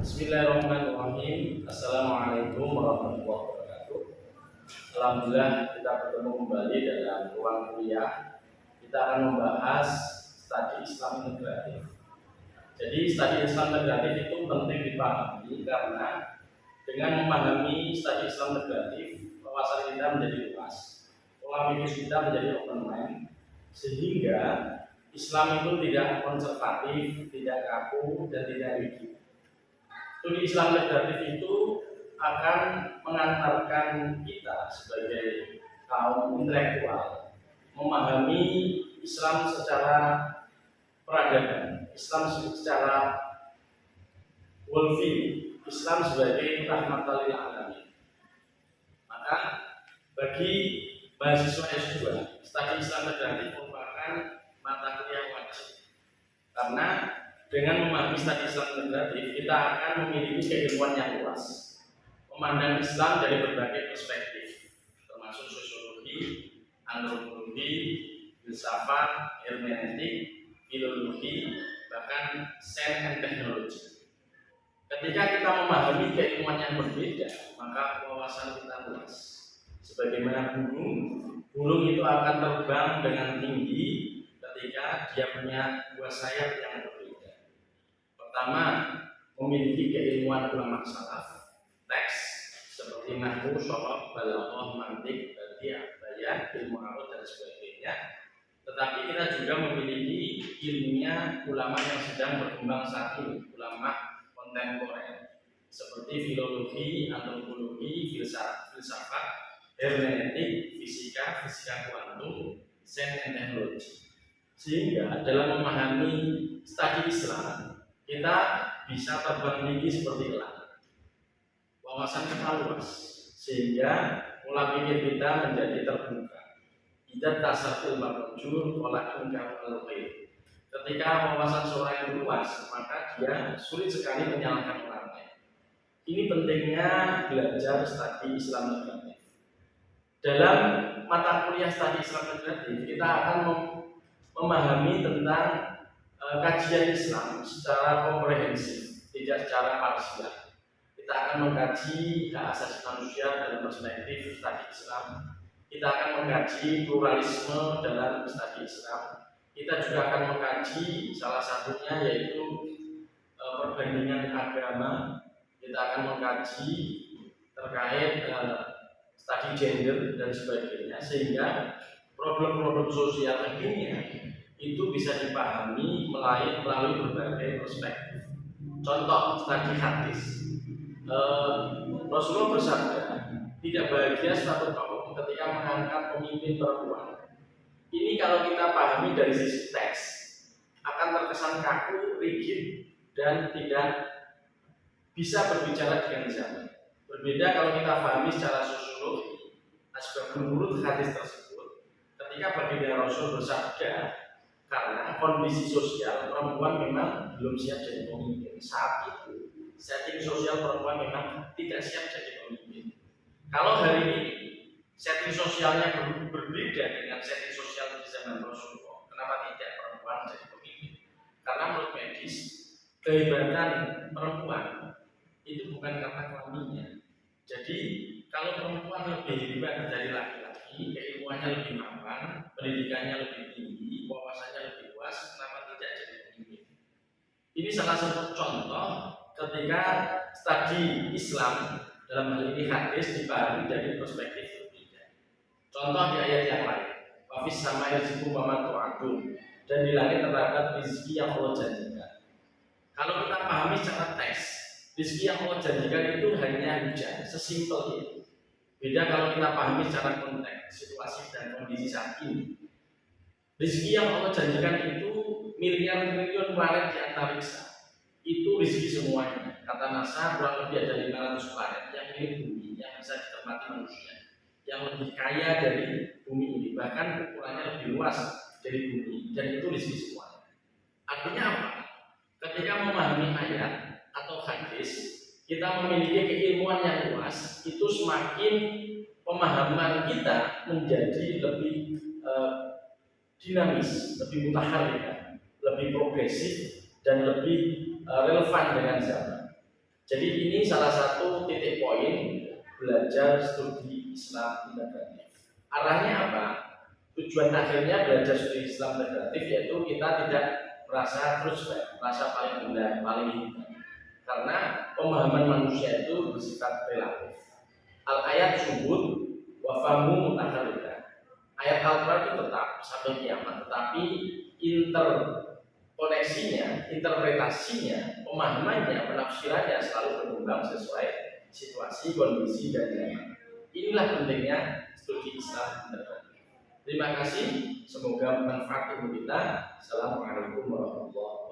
Bismillahirrahmanirrahim. Assalamualaikum warahmatullahi wabarakatuh. Alhamdulillah kita bertemu kembali dalam ruang kuliah. Kita akan membahas studi Islam integratif. Jadi studi Islam integratif itu penting dipahami karena dengan memahami studi Islam integratif, wawasan kita menjadi luas, pola pikir kita menjadi open mind, sehingga Islam itu tidak konservatif, tidak kaku, dan tidak rigid. Studi Islam integratif itu akan mengantarkan kita sebagai kaum intelektual memahami Islam secara peradaban, Islam secara worldview, Islam sebagai rahmatan lil alamin. Maka bagi mahasiswa S2, studi Islam integratif merupakan mata kuliah wajib, karena dengan memahami studi Islam integratif kita akan memiliki keilmuan yang luas, memandang Islam dari berbagai perspektif, termasuk sosiologi, antropologi, filsafat, hermeneutik, filologi, bahkan sains dan teknologi. Ketika kita memahami keilmuan yang berbeda, maka wawasan kita luas. Sebagaimana burung itu akan terbang dengan tinggi ketika dia punya dua sayap yang berbeda. Pertama, memiliki keilmuan ulama salaf, teks seperti nahwu, shoroh, balaghah, mantik, badiah, bayan, ilmu arud dan sebagainya. Tetapi kita juga memiliki ilmunya ulama yang sedang berkembang saat ini, ulama kontemporer seperti filologi, antropologi, filsafat, hermeneutik, fisika kuantum, sains dan teknologi. Sehingga dalam memahami studi Islam kita bisa terbang tinggi seperti elang, wawasan kita luas, sehingga pola pikir kita menjadi terbuka. Tidak tasawuf marjur pola ingkar al-ghaib. Ketika wawasan seorang yang luas, maka dia sulit sekali menyalahkan orang lain. Ini pentingnya belajar studi Islam integratif. Dalam mata kuliah studi Islam integratif, kita akan memahami tentang kajian Islam secara komprehensif, tidak secara parsial. Kita akan mengkaji hak asasi manusia dalam perspektif studi Islam. Kita akan mengkaji pluralisme dalam studi Islam. Kita juga akan mengkaji salah satunya yaitu perbandingan agama. Kita akan mengkaji terkait studi gender dan sebagainya, sehingga problem-problem sosial kekinian itu bisa dipahami melalui berbagai perspektif. Contoh studi hadis, Rasulullah bersabda, tidak bahagia suatu kaum ketika mengangkat pemimpin perempuan. Ini kalau kita pahami dari sisi teks akan terkesan kaku, rigid, dan tidak bisa berbicara dengan zaman. Berbeda kalau kita pahami secara sosiologi, asbabun nurut hadis tersebut. Ketika baginda Rasul bersabda, karena kondisi sosial perempuan memang belum siap jadi pemimpin. Saat itu setting sosial perempuan memang tidak siap jadi pemimpin. Kalau hari ini setting sosialnya berbeda dengan setting sosial di zaman Rasulullah, kenapa tidak perempuan jadi pemimpin? Karena menurut medis, kehebatan perempuan itu bukan karena kelaminnya. Jadi kalau perempuan lebih hebat dari laki-laki, keilmuannya lebih mapan, pendidikannya lebih tinggi, wawasannya lebih luas, kenapa tidak jadi pemimpin? Ini salah satu contoh ketika studi Islam dalam hal ini hadis dipahami dari perspektif berbeda. Contoh di ayat yang lain, wafis sama rizqu wa tu'adun, dan di langit terdapat rezeki yang Allah janjikan. Kalau kita pahami secara teks, rezeki yang Allah janjikan itu hanya hujan, sesimpel itu. Beda kalau kita pahami secara konteks, situasi dan kondisi saat ini. Rezeki yang Allah janjikan itu miliar-miliar planet di antariksa. Itu rezeki semuanya. Kata NASA kurang lebih ada 500 planet yang milik bumi, yang bisa ditempati manusia, yang lebih kaya dari bumi ini, bahkan ukurannya lebih luas dari bumi, dan itu rezeki semuanya. Artinya apa? Ketika memahami ayat atau hadis, kita memiliki keilmuan yang luas, itu semakin pemahaman kita menjadi lebih dinamis, lebih mutaharrik, lebih progresif, dan lebih relevan dengan zaman. Jadi ini salah satu titik poin belajar studi Islam integratif. Arahnya apa? Tujuan akhirnya belajar studi Islam integratif yaitu kita tidak merasa terus merasa paling benar, paling hebat. Karena pemahaman manusia itu bersifat relatif. Al-ayat subut wa famu mutahalika. Ayat Al-Quran itu tetap sampai kiamat, tetapi interkoneksinya, interpretasinya, pemahamannya, penafsirannya selalu berkembang sesuai situasi, kondisi, dan zaman. Inilah pentingnya studi Islam integratif. Terima kasih, semoga bermanfaat untuk kita. Assalamualaikum warahmatullahi wabarakatuh.